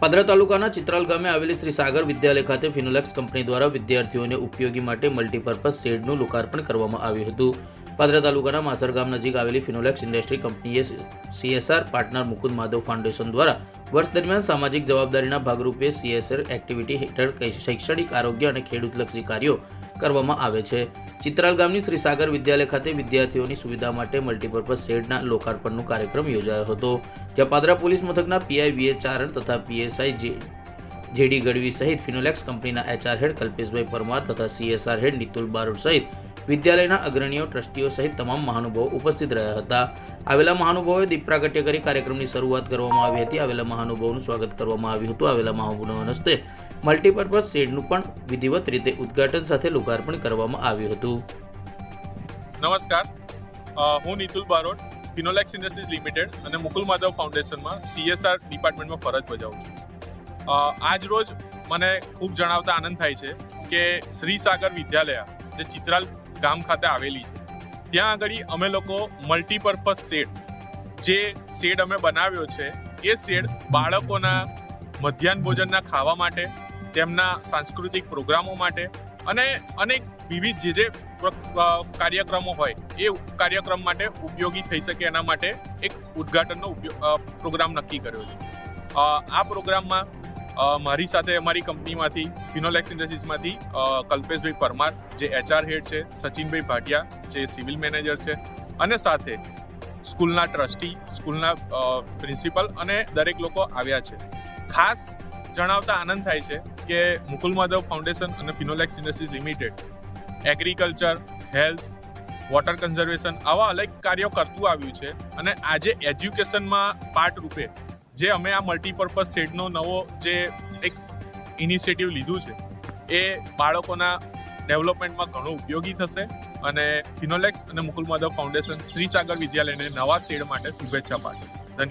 પાદરા તાલુકાના ચિત્રાલ ગામે આવેલી શ્રી સાગર વિદ્યાલય ખાતે ફિનોલેક્સ કંપની દ્વારા વિદ્યાર્થીઓને ઉપયોગી માટે મલ્ટીપર્પઝ શેડનું લોકાર્પણ કરવામાં આવ્યું હતું. પાદરા તાલુકાના માસર ગામ નજીક આવેલી ફિનોલેક્સ ઇન્ડસ્ટ્રી કંપનીએ CSR partner Mukund Madhav foundation દ્વારા વર્ષ દરમિયાન સામાજિક જવાબદારીના ભાગરૂપે CSR એક્ટિવિટી હેઠળ શૈક્ષણિક, આરોગ્ય અને ખેડૂતલક્ષી કાર્યો કરવામાં આવે છે. ચિત્રાલ ગામની શ્રી સાગર વિદ્યાલય ખાતે વિદ્યાર્થીઓની સુવિધા માટે મલ્ટીપર્પઝ શેડના લોકાર્પણનો કાર્યક્રમ યોજાયો હતો, જ્યાં પાદરા પોલીસ મથકના PI VH ચારણ તથા PSI JD ગઢવી સહિત ફિનોલેક્સ કંપનીના HR હેડ કલ્પેશભાઈ પરમાર તથા CSR હેડ નિતુલ બારોટ સહિત વિદ્યાલયના અગ્રણીઓ, ટ્રસ્ટીઓ સહિત તમામ મહાનુભાવો ઉપસ્થિત રહ્યા હતા. આવેલા મહાનુભાવોએ દીપ પ્રાગટ્ય કરી કાર્યક્રમની શરૂઆત કરવામાં આવી હતી. આવેલા મહાનુભાવોનું સ્વાગત કરવામાં આવ્યું હતું. આવેલા મહાનુભાવોના હસ્તે મલ્ટીપર્પઝ શેડનું પણ વિધિવત રીતે ઉદ્ઘાટન સાથે લોકાર્પણ કરવામાં આવ્યું હતું. નમસ્કાર, હું નિતુલ બારોટ, ફિનોલેક્સ ઇન્ડસ્ટ્રીઝ લિમિટેડ અને મુકુલ માધવ ફાઉન્ડેશનમાં CSR ડિપાર્ટમેન્ટમાં ફરજ બજાવું છું. આજ રોજ મને ખૂબ જણાવતા આનંદ થાય છે કે શ્રી સાગર વિદ્યાલય જે ચિત્રાલ ગામ ખાતે આવેલી છે, ત્યાં આગળ અમે લોકો મલ્ટીપર્પઝ શેડ અમે બનાવ્યો છે. એ શેડ બાળકોના મધ્યાહન ભોજનના ખાવા માટે, તેમના સાંસ્કૃતિક પ્રોગ્રામો માટે અને અનેક વિવિધ જે કાર્યક્રમો હોય એ કાર્યક્રમ માટે ઉપયોગી થઈ શકે એના માટે એક ઉદ્ઘાટનનો પ્રોગ્રામ નક્કી કર્યો છે. આ પ્રોગ્રામમાં મારી સાથે અમારી કંપનીમાંથી ફિનોલેક્સ ઇન્ડસ્ટ્રીઝમાંથી કલ્પેશભાઈ પરમાર જે HR હેડ છે, સચિનભાઈ ભાટિયા જે સિવિલ મેનેજર છે અને સાથે સ્કૂલના ટ્રસ્ટી, સ્કૂલના પ્રિન્સિપલ અને દરેક લોકો આવ્યા છે. ખાસ જણાવતા આનંદ થાય છે કે મુકુલ માધવ ફાઉન્ડેશન અને Finolex industries limited agriculture, health, water conservation આવા અલગ કાર્યો કરતું આવ્યું છે અને આજે એજ્યુકેશનમાં પાર્ટ રૂપે જે અમે આ મલ્ટીપર્પઝ શેડનો નવો જે એક ઇનિશિયેટિવ લીધું છે એ બાળકોના ડેવલપમેન્ટમાં ઘણો ઉપયોગી થશે અને ફિનોલેક્સ અને મુકુલ માધવ ફાઉન્ડેશન શ્રી સાગર વિદ્યાલયને નવા શેડ માટે શુભેચ્છા પાઠવે.